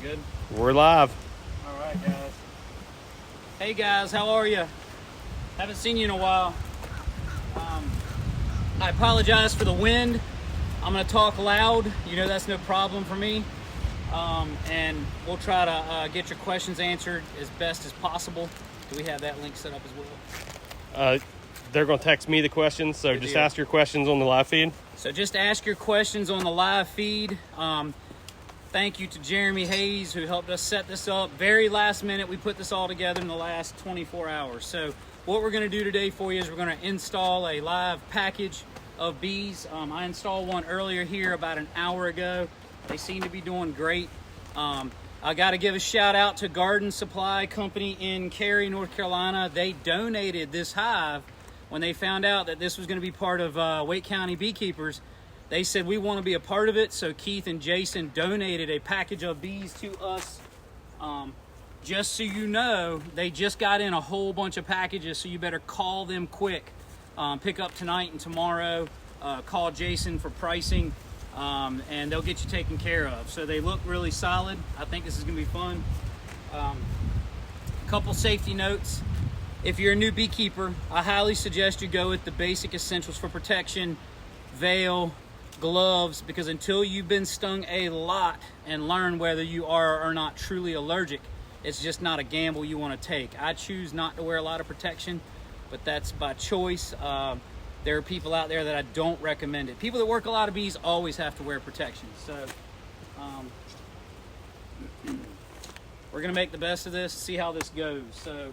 Good? We're live. All right, guys. Hey, guys, how are you? Haven't seen you in a while. I apologize for the wind. I'm going to talk loud. You know that's no problem for me. And we'll try to get your questions answered as best as possible. Do we have that link set up as well? They're going to text me the questions, so Good just deal. ask your questions on the live feed. So just ask your questions on the live feed. Thank you to Jeremy Hayes who helped us set this up. Very last minute, we put this all together in the last 24 hours. So what we're going to do today for you is we're going to install a live package of bees. I installed one earlier here about an hour ago. They seem to be doing great. I got to give a shout out to Garden Supply Company in Cary, North Carolina. They donated this hive when they found out that this was going to be part of Wake County Beekeepers. They said, we want to be a part of it, so Keith and Jason donated a package of bees to us. Just so you know, they just got in a whole bunch of packages, so you better call them quick. Pick up tonight and tomorrow. Call Jason for pricing, and they'll get you taken care of. So they look really solid. I think this is going to be fun. Couple safety notes. If you're a new beekeeper, I highly suggest you go with the basic essentials for protection: veil, gloves, because until you've been stung a lot and learn whether you are or are not truly allergic, it's just not a gamble you want to take. I choose not to wear a lot of protection, but that's by choice. There are people out there that I don't recommend it. People that work a lot of bees always have to wear protection. So we're gonna make the best of this, see how this goes. So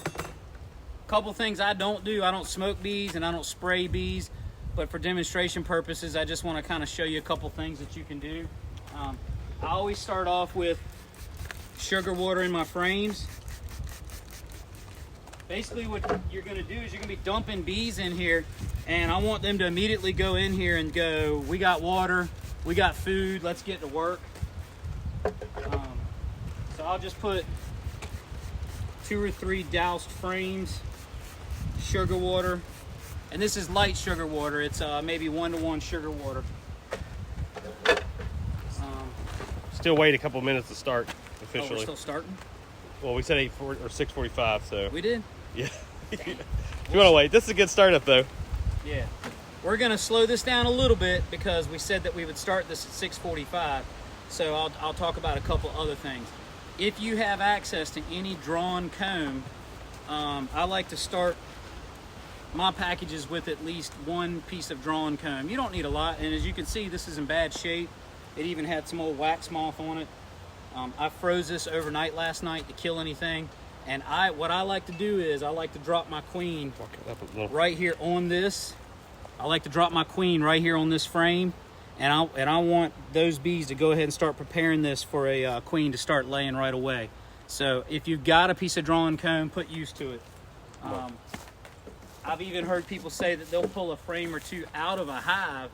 a couple things I don't do. I don't smoke bees and I don't spray bees. But for demonstration purposes, I just want to kind of show you a couple things that you can do. I always start off with sugar water in my frames. Basically what you're going to do is you're going to be dumping bees in here, and I want them to immediately go in here and go, we got water, we got food, let's get to work. So I'll just put 2 or 3 doused frames, sugar water. And this is light sugar water. It's maybe 1-to-1 sugar water. Still wait a couple minutes to start Oh, officially. we're still starting? Well, we said 6:45, so We did? yeah. If you want to wait, this is a good startup though. Yeah. We're going to slow this down a little bit because we said that we would start this at 6:45. So I'll talk about a couple other things. If you have access to any drawn comb, I like to start my packages with at least 1 piece of drawn comb. You don't need a lot, and as you can see, this is in bad shape. It even had some old wax moth on it. I froze this overnight last night to kill anything, and what I like to do is I like to drop my queen right here on this. I like to drop my queen right here on this frame, and I want those bees to go ahead and start preparing this for a queen to start laying right away. So if you've got a piece of drawn comb, put use to it. I've even heard people say that they'll pull a frame or 2 out of a hive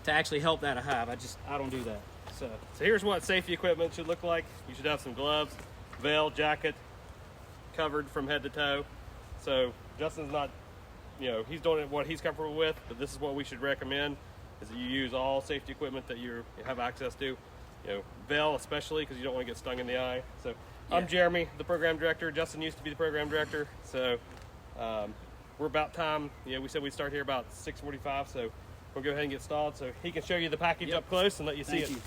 to actually help that hive. I don't do that. So here's what safety equipment should look like. You should have some gloves, veil, jacket, covered from head to toe. So Justin's not, he's doing what he's comfortable with, but this is what we should recommend, is that you use all safety equipment that you have access to. Veil especially, because you don't want to get stung in the eye. So Yeah. I'm Jeremy, the program director. Justin used to be the program director. So we're about time. We said we'd start here about 6:45, so we'll go ahead and get stalled so he can show you the package up close and let you see it. Thank you.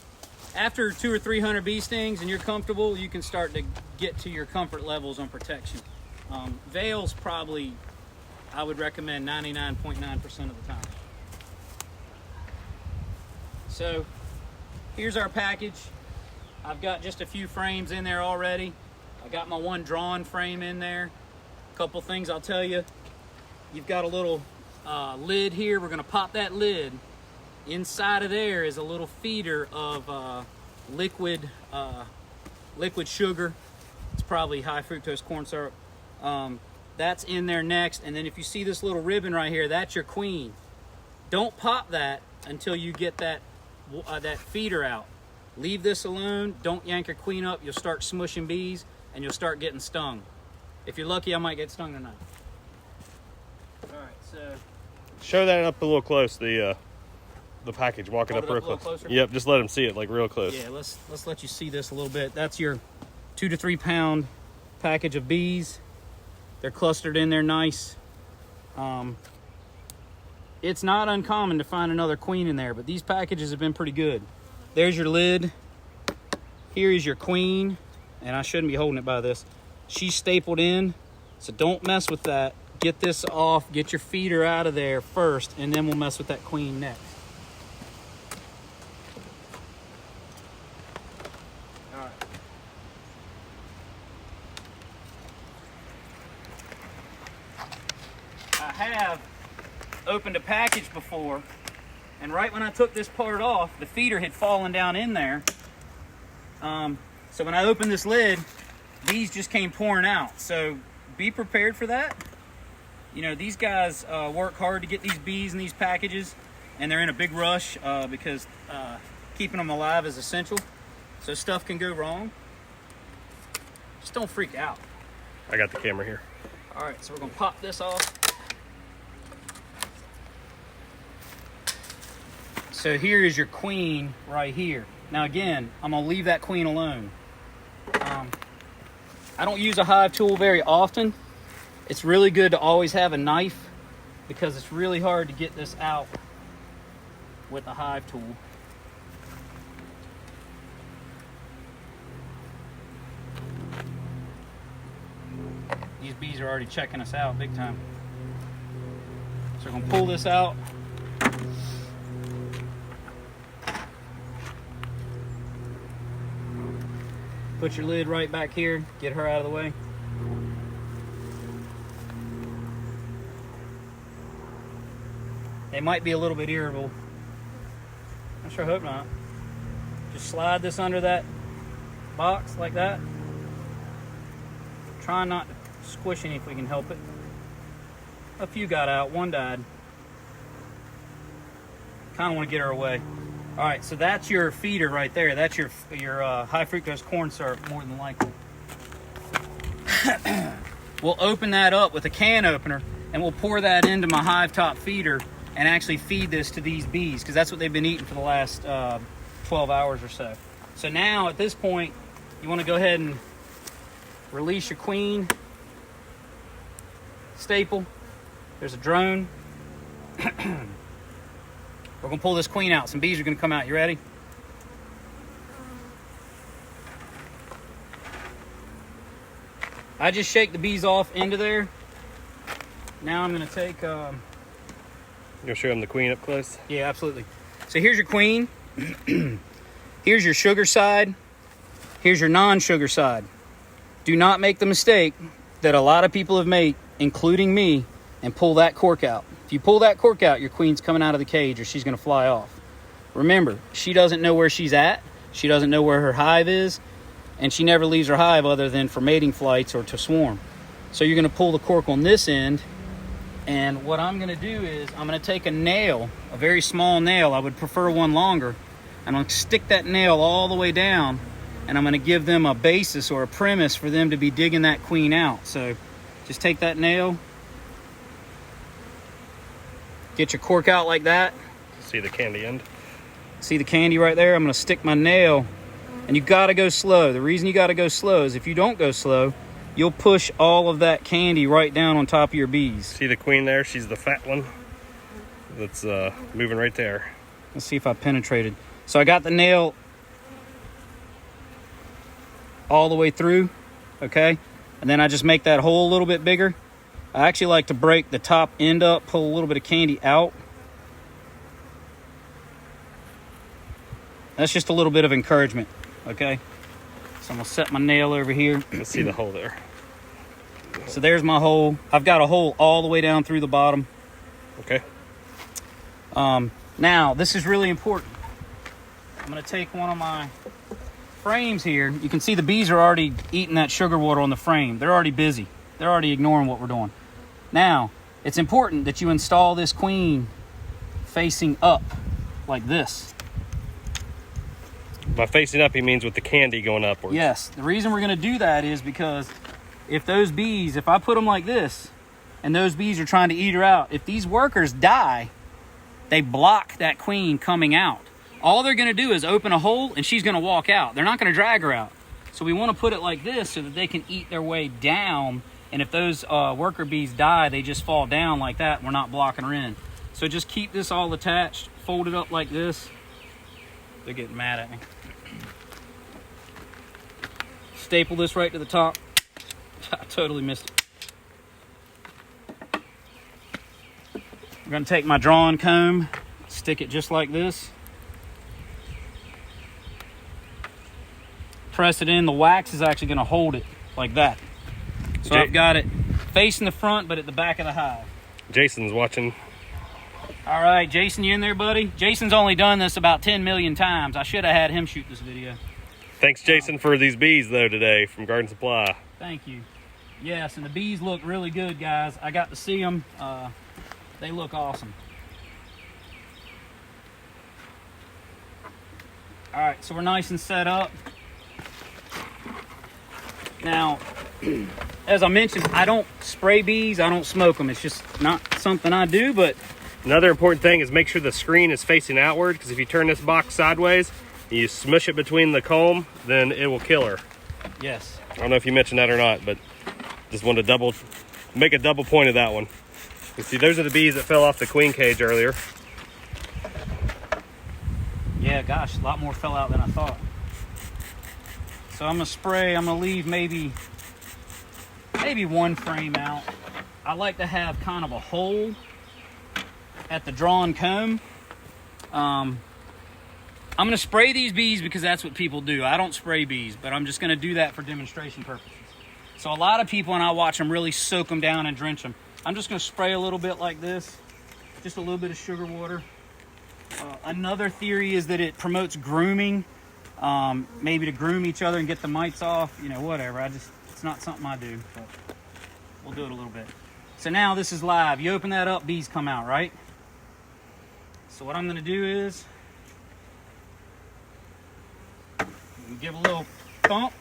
After 200 or 300 bee stings and you're comfortable, you can start to get to your comfort levels on protection. Veils probably, I would recommend 99.9% of the time. So here's our package. I've got just a few frames in there already. I got my 1 drawn frame in there. A couple things I'll tell you. You've got a little lid here. We're going to pop that lid. Inside of there is a little feeder of liquid sugar. It's probably high fructose corn syrup. That's in there next. And then if you see this little ribbon right here, that's your queen. Don't pop that until you get that feeder out. Leave this alone. Don't yank your queen up. You'll start smushing bees and you'll start getting stung. If you're lucky, I might get stung tonight. All right, so Show that up a little close, the the package. Walk it Hold up it real up a little close. closer? Yep, just let them see it like real close. Yeah, let's let you see this a little bit. That's your 2 to 3 pound package of bees. They're clustered in there nice. It's not uncommon to find another queen in there, but these packages have been pretty good. There's your lid. Here is your queen, and I shouldn't be holding it by this. She's stapled in, so don't mess with that. Get this off, get your feeder out of there first, and then we'll mess with that queen next. All right. I have opened a package before, and right when I took this part off, the feeder had fallen down in there. So when I opened this lid, bees just came pouring out. So be prepared for that. You know, these guys work hard to get these bees in these packages, and they're in a big rush because keeping them alive is essential. So stuff can go wrong. Just don't freak out. I got the camera here. All right, so we're gonna pop this off. So here is your queen right here. Now again, I'm gonna leave that queen alone. I don't use a hive tool very often. It's really good to always have a knife because it's really hard to get this out with a hive tool. These bees are already checking us out big time. So we're gonna pull this out. Put your lid right back here, get her out of the way. They might be a little bit irritable. I sure hope not. Just slide this under that box like that. Try not to squish any if we can help it. A few got out, one died. Kind of want to get her away. All right, so that's your feeder right there. That's your high fructose corn syrup, more than likely. We'll open that up with a can opener, and we'll pour that into my hive top feeder and actually feed this to these bees, because that's what they've been eating for the last 12 hours or so. So now, at this point, you want to go ahead and release your queen. Staple. There's a drone. We're gonna pull this queen out. Some bees are gonna come out. You ready? I just shake the bees off into there. Now I'm gonna take... You'll show them the queen up close? Yeah, absolutely. So here's your queen. Here's your sugar side. Here's your non-sugar side. Do not make the mistake that a lot of people have made, including me, and pull that cork out. If you pull that cork out, your queen's coming out of the cage or she's gonna fly off. Remember, she doesn't know where she's at. She doesn't know where her hive is, and she never leaves her hive other than for mating flights or to swarm. So you're gonna pull the cork on this end, and what I'm gonna do is I'm gonna take a nail, a very small nail, I would prefer one longer, and I'm gonna stick that nail all the way down, and I'm gonna give them a basis or a premise for them to be digging that queen out. So just take that nail, get your cork out like that. See the candy end? See the candy right there? I'm gonna stick my nail, and you gotta go slow. The reason you gotta go slow is if you don't go slow, you'll push all of that candy right down on top of your bees. See the queen there? She's the fat one that's moving right there. Let's see if I penetrated. So I got the nail all the way through, okay? And then I just make that hole a little bit bigger. I actually like to break the top end up, pull a little bit of candy out. That's just a little bit of encouragement, okay? So I'm gonna set my nail over here. Let's see the hole there. So there's my hole. I've got a hole all the way down through the bottom. Okay. Now, this is really important. I'm gonna take one of my frames here. You can see the bees are already eating that sugar water on the frame. They're already busy. They're already ignoring what we're doing. Now, it's important that you install this queen facing up like this. By facing up, he means with the candy going upwards. Yes, the reason we're gonna do that is because if those bees, if I put them like this, and those bees are trying to eat her out, if these workers die, they block that queen coming out. All they're going to do is open a hole and she's going to walk out. They're not going to drag her out. So we want to put it like this so that they can eat their way down. And if those worker bees die, they just fall down like that. We're not blocking her in. So just keep this all attached, fold it up like this. They're getting mad at me. Staple this right to the top. I totally missed it. I'm going to take my drawn comb, stick it just like this. Press it in. The wax is actually going to hold it like that. So I've got it facing the front, but at the back of the hive. Jason's watching. All right, Jason, you in there, buddy? Jason's only done this about 10 million times. I should have had him shoot this video. Thanks, Jason, for these bees, though, today from Garden Supply. Thank you. Yes, and the bees look really good, guys. I got to see them. They look awesome. All right, so we're nice and set up. Now, as I mentioned, I don't spray bees. I don't smoke them. It's just not something I do, but... Another important thing is make sure the screen is facing outward, because if you turn this box sideways, you smush it between the comb, then it will kill her. Yes. I don't know if you mentioned that or not, but just wanted to make a double point of that one. You see, those are the bees that fell off the queen cage earlier. Yeah, gosh, a lot more fell out than I thought. So I'm gonna spray, I'm gonna leave maybe one frame out. I like to have kind of a hole at the drawn comb. I'm gonna spray these bees because that's what people do. I don't spray bees, but I'm just gonna do that for demonstration purposes. So a lot of people, and I watch them, really soak them down and drench them. I'm just gonna spray a little bit like this, just a little bit of sugar water. Another theory is that it promotes grooming, maybe to groom each other and get the mites off, you know, whatever. It's not something I do, but we'll do it a little bit. So now this is live. You open that up, bees come out, right? So what I'm gonna do is give a little thump,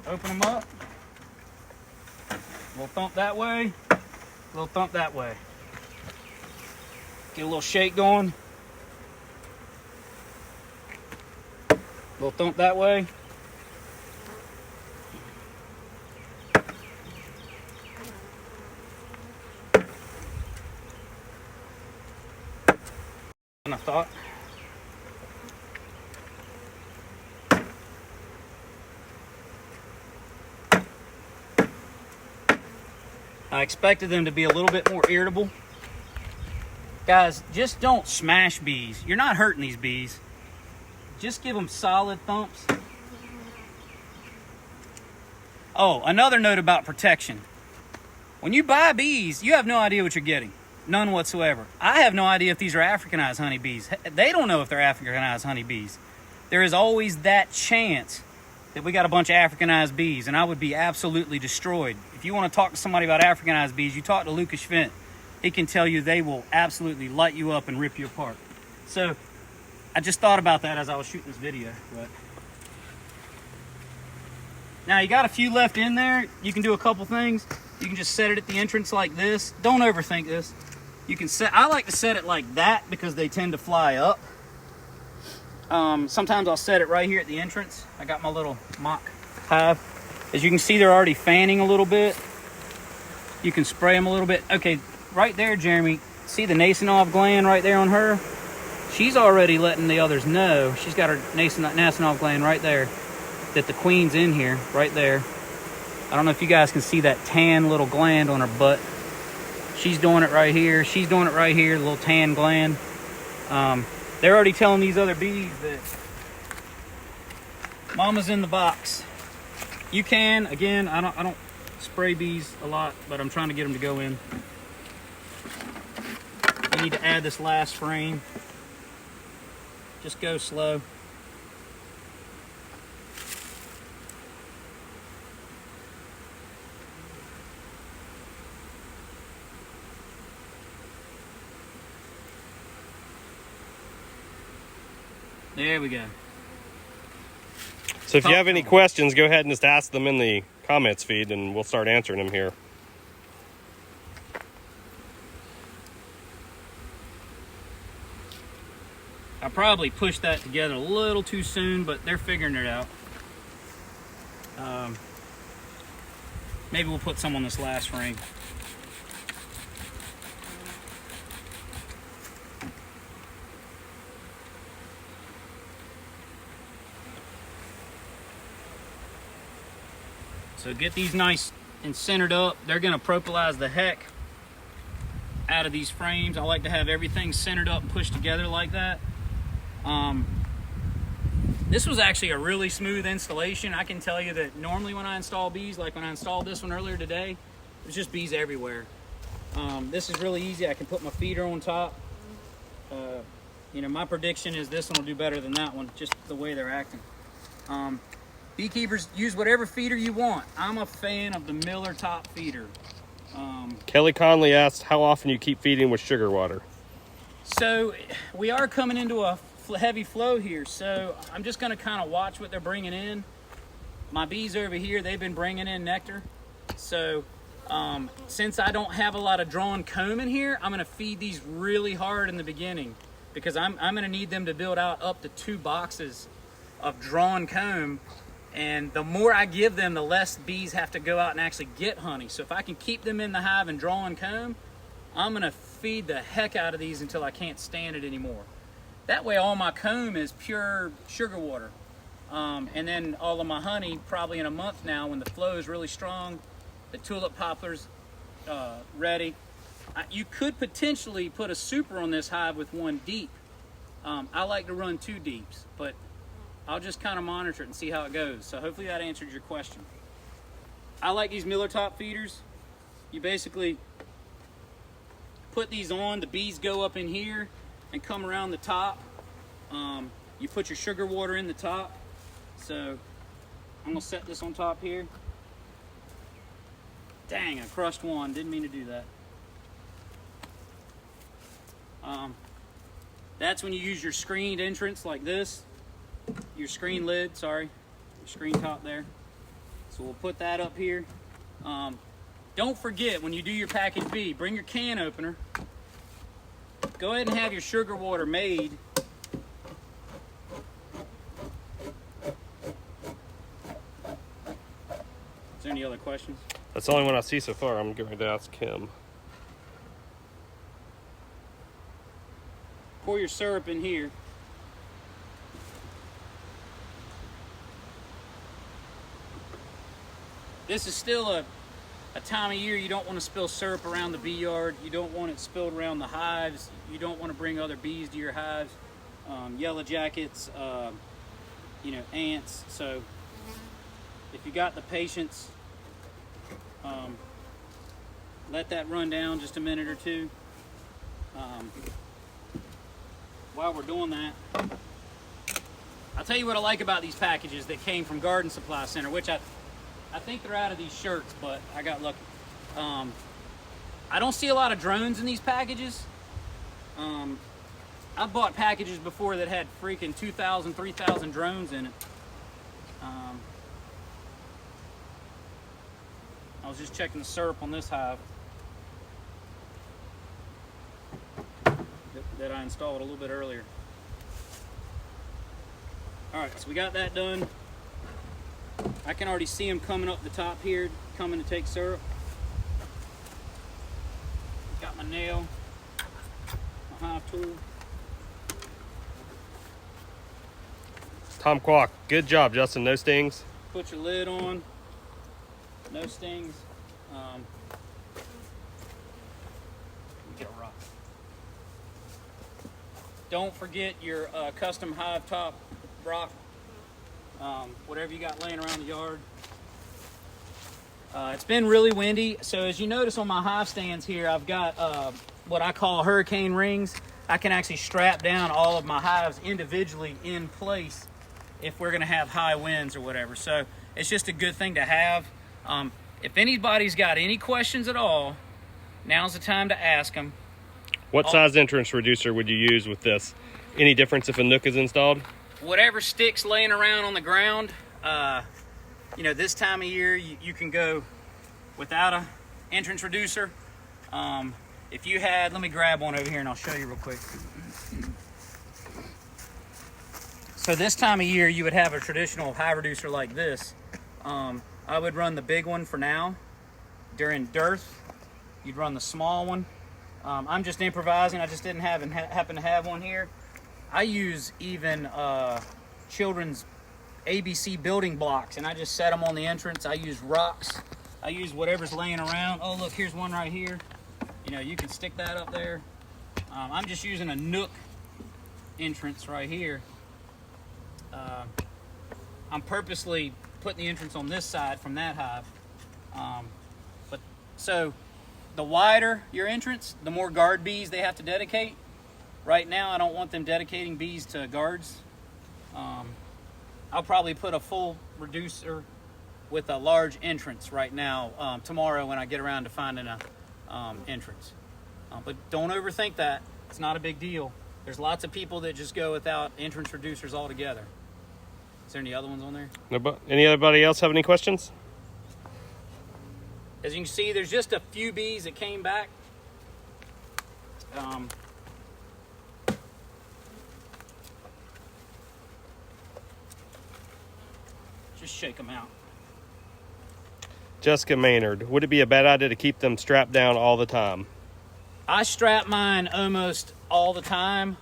open them up, a little thump that way, a little thump that way. Get a little shake going, a little thump that way. And I thought. I expected them to be a little bit more irritable. Guys, just don't smash bees. You're not hurting these bees. Just give them solid thumps. Oh, another note about protection. When you buy bees, you have no idea what you're getting. None whatsoever. I have no idea if these are Africanized honeybees. They don't know if they're Africanized honeybees. There is always that chance that we got a bunch of Africanized bees, and I would be absolutely destroyed. If you want to talk to somebody about Africanized bees, you talk to Lucas Fent. He can tell you they will absolutely light you up and rip you apart. So I just thought about that as I was shooting this video. But now you got a few left in there. You can do a couple things. You can just set it at the entrance like this. Don't overthink this. You can set, I like to set it like that because they tend to fly up. Sometimes I'll set it right here at the entrance. I got my little mock hive. As you can see, they're already fanning a little bit. You can spray them a little bit. Okay, right there, Jeremy. See the Nasanov gland right there on her? She's already letting the others know. She's got her Nasanov gland right there, that the queen's in here, right there. I don't know if you guys can see that tan little gland on her butt. She's doing it right here. She's doing it right here, the little tan gland. They're already telling these other bees that mama's in the box. You can, again, I don't spray bees a lot, but I'm trying to get them to go in. I need to add this last frame. Just go slow. There we go. So if you have any questions, go ahead and just ask them in the comments feed and we'll start answering them here. I probably pushed that together a little too soon, but they're figuring it out. Maybe we'll put some on this last ring. So get these nice and centered up. They're gonna propylize the heck out of these frames. I like to have everything centered up and pushed together like that. This was actually a really smooth installation. I can tell you that normally when I install bees, like when I installed this one earlier today, there's just bees everywhere. This is really easy. I can put my feeder on top. You know, my prediction is this one will do better than that one, just the way they're acting. Beekeepers, use whatever feeder you want. I'm a fan of the Miller top feeder. Kelly Conley asked how often you keep feeding with sugar water. So we are coming into a heavy flow here, so I'm just going to kind of watch what they're bringing in. My bees over here, they've been bringing in nectar. So since I don't have a lot of drawn comb in here, I'm going to feed these really hard in the beginning, because I'm going to need them to build out up to 2 boxes of drawn comb. And the more I give them, the less bees have to go out and actually get honey. So if I can keep them in the hive and drawing comb, I'm gonna feed the heck out of these until I can't stand it anymore. That way all my comb is pure sugar water. And then all of my honey, probably in a month now, when the flow is really strong, the tulip poplar's ready. You could potentially put a super on this hive with 1 deep. I like to run 2 deeps, but I'll just kind of monitor it and see how it goes. So hopefully that answered your question. I like these Miller top feeders. You basically put these on, the bees go up in here and come around the top. You put your sugar water in the top. So I'm gonna set this on top here. Dang, I crushed one, didn't mean to do that. That's when you use your screened entrance like this. Your screen lid, sorry, your screen top there. So we'll put that up here. Don't forget, when you do your package B, bring your can opener. Go ahead and have your sugar water made. Is there any other questions? That's the only one I see so far. I'm getting ready to ask him. Pour your syrup in here. This is still a time of year you don't want to spill syrup around the bee yard. You don't want it spilled around the hives. You don't want to bring other bees to your hives. Yellow jackets, you know, ants. So if you got the patience, let that run down just a minute or two. While we're doing that, I'll tell you what I like about these packages that came from Garden Supply Center, which I think they're out of these shirts, but I got lucky. I don't see a lot of drones in these packages. I've bought packages before that had freaking 2,000, 3,000 drones in it. I was just checking the syrup on this hive that I installed a little bit earlier. All right, so we got that done. I can already see them coming up the top here, coming to take syrup. Got my nail, my hive tool. Tom Kwok, good job, Justin. No stings. Put your lid on. No stings. Get a rock. Don't forget your custom hive top rock. Whatever you got laying around the yard. It's been really windy, so as you notice on my hive stands here, I've got what I call hurricane rings. I can actually strap down all of my hives individually in place if we're going to have high winds or whatever. So it's just a good thing to have. If anybody's got any questions at all, now's the time to ask them. What size entrance reducer would you use with this? Any difference if a nook is installed? Whatever sticks laying around on the ground. You know, this time of year you can go without a entrance reducer. If you had, let me grab one over here and I'll show you real quick. So this time of year, you would have a traditional hive reducer like this. I would run the big one for now. During dearth, you'd run the small one. I'm just improvising. I just didn't happen to have one here. I use even children's ABC building blocks, and I just set them on the entrance. I use rocks. I use whatever's laying around. Oh, look, here's one right here. You know, you can stick that up there. I'm just using a nook entrance right here. I'm purposely putting the entrance on this side from that hive. So the wider your entrance, the more guard bees they have to dedicate. Right now, I don't want them dedicating bees to guards. I'll probably put a full reducer with a large entrance right now tomorrow when I get around to finding a entrance. But don't overthink that. It's not a big deal. There's lots of people that just go without entrance reducers altogether. Is there any other ones on there? Anybody else have any questions? As you can see, there's just a few bees that came back. Just shake them out. Jessica Maynard, would it be a bad idea to keep them strapped down all the time? I strap mine almost all the time,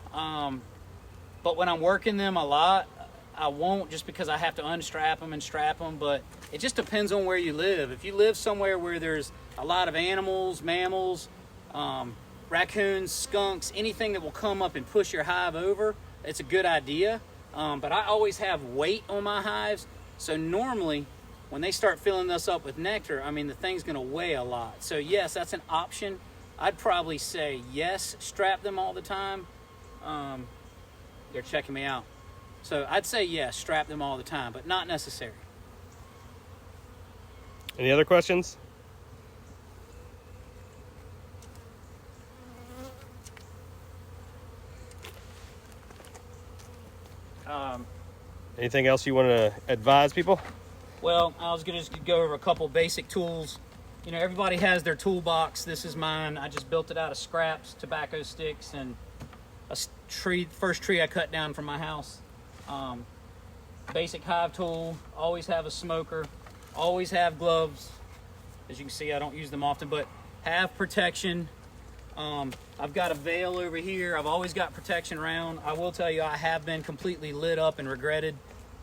but when I'm working them a lot, I won't, just because I have to unstrap them and strap them. But it just depends on where you live. If you live somewhere where there's a lot of animals, mammals, raccoons, skunks, anything that will come up and push your hive over, it's a good idea. But I always have weight on my hives, so normally when they start filling this up with nectar, I mean, the thing's going to weigh a lot. So yes, that's an option. I'd probably say yes, strap them all the time. They're checking me out. So I'd say yes, strap them all the time, but not necessary. Any other questions? Anything else you want to advise people? Well, I was going to just go over a couple basic tools. You know, everybody has their toolbox. This is mine. I just built it out of scraps, tobacco sticks, and a tree, first tree I cut down from my house. Basic hive tool. Always have a smoker. Always have gloves. As you can see, I don't use them often, but have protection. I've got a veil over here. I've always got protection around. I will tell you, I have been completely lit up and regretted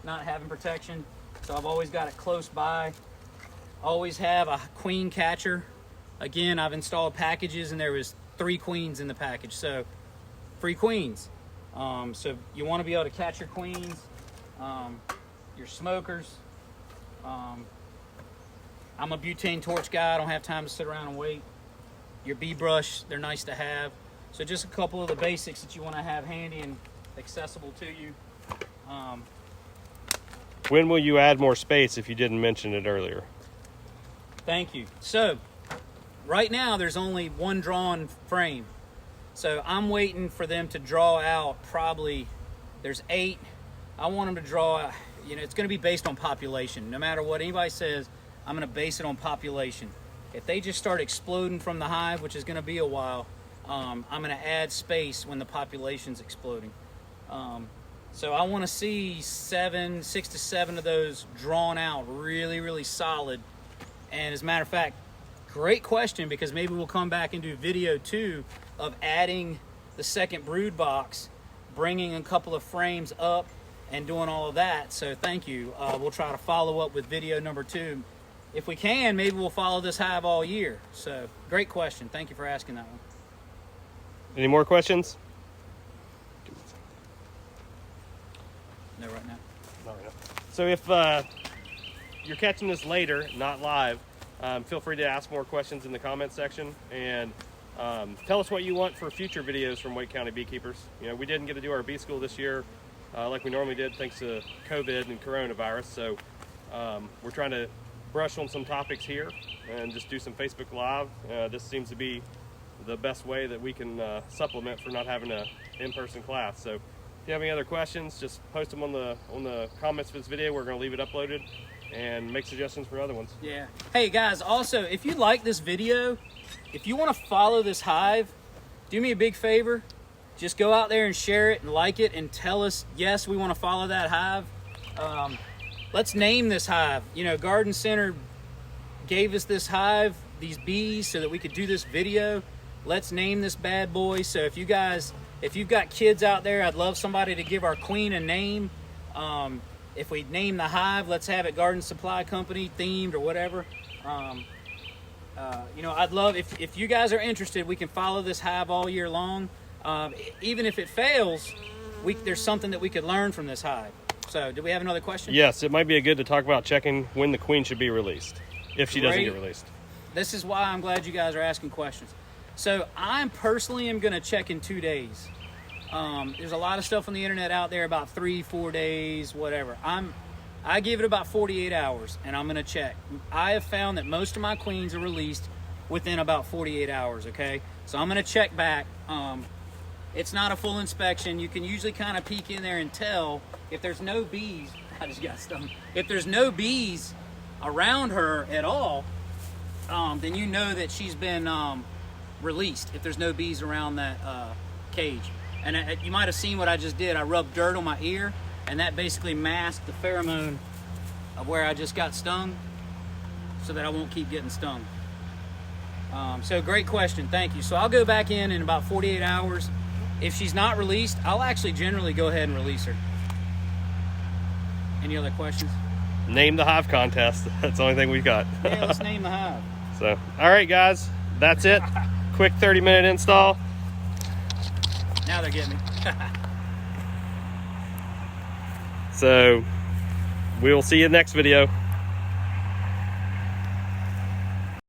not having protection. So I've always got it close by. Always have a queen catcher. Again, I've installed packages and there was 3 queens in the package. So free queens. So you want to be able to catch your queens, your smokers. I'm a butane torch guy. I don't have time to sit around and wait. Your bee brush, they're nice to have. So just a couple of the basics that you want to have handy and accessible to you. When will you add more space if you didn't mention it earlier? Thank you. So right now there's only one drawn frame. So I'm waiting for them to draw out, probably there's 8. I want them to draw, you know, it's going to be based on population. No matter what anybody says, I'm going to base it on population. If they just start exploding from the hive, which is going to be a while, I'm going to add space when the population's exploding. So I want to see 6 to 7 of those drawn out really, really solid. And as a matter of fact, great question, because maybe we'll come back and do video 2 of adding the second brood box, bringing a couple of frames up and doing all of that. So thank you. We'll try to follow up with video number 2. If we can, maybe we'll follow this hive all year. So great question. Thank you for asking that one. Any more questions? No, right now. Not right now. So if you're catching this later, not live, feel free to ask more questions in the comments section, and tell us what you want for future videos from Wake County Beekeepers. You know, we didn't get to do our bee school this year like we normally did thanks to COVID and coronavirus. So we're trying to brush on some topics here and just do some Facebook Live. This seems to be the best way that we can supplement for not having an in-person class. So if you have any other questions, just post them on the comments for this video. We're going to leave it uploaded and make suggestions for other ones. Yeah. Hey guys, also, if you like this video, if you want to follow this hive, do me a big favor. just go out there and share it and like it and tell us, yes, we want to follow that hive. Let's name this hive. You know, Garden Center gave us this hive, these bees, so that we could do this video. Let's name this bad boy. So if you've got kids out there, I'd love somebody to give our queen a name. If we name the hive, let's have it Garden Supply Company themed or whatever. You know, I'd love, if you guys are interested, we can follow this hive all year long. Even if it fails, there's something that we could learn from this hive. So, do we have another question? Yes, it might be good to talk about checking when the queen should be released, if she doesn't get released. This is why I'm glad you guys are asking questions. So, I personally am going to check in 2 days. There's a lot of stuff on the internet out there about 3-4 days, whatever. I give it about 48 hours, and I'm going to check. I have found that most of my queens are released within about 48 hours, okay? So I'm going to check back. It's not a full inspection. You can usually kind of peek in there and tell if there's no bees. I just got stung. If there's no bees around her at all, then you know that she's been released, if there's no bees around that cage. And you might have seen what I just did. I rubbed dirt on my ear, and that basically masked the pheromone of where I just got stung, so that I won't keep getting stung. So great question, thank you. So I'll go back in about 48 hours. If she's not released, I'll actually generally go ahead and release her. Any other questions? Name the hive contest. That's the only thing we've got. Yeah, let's name the hive. So, all right, guys, that's it. Quick 30-minute install. Now they're getting me. So, we will see you in the next video.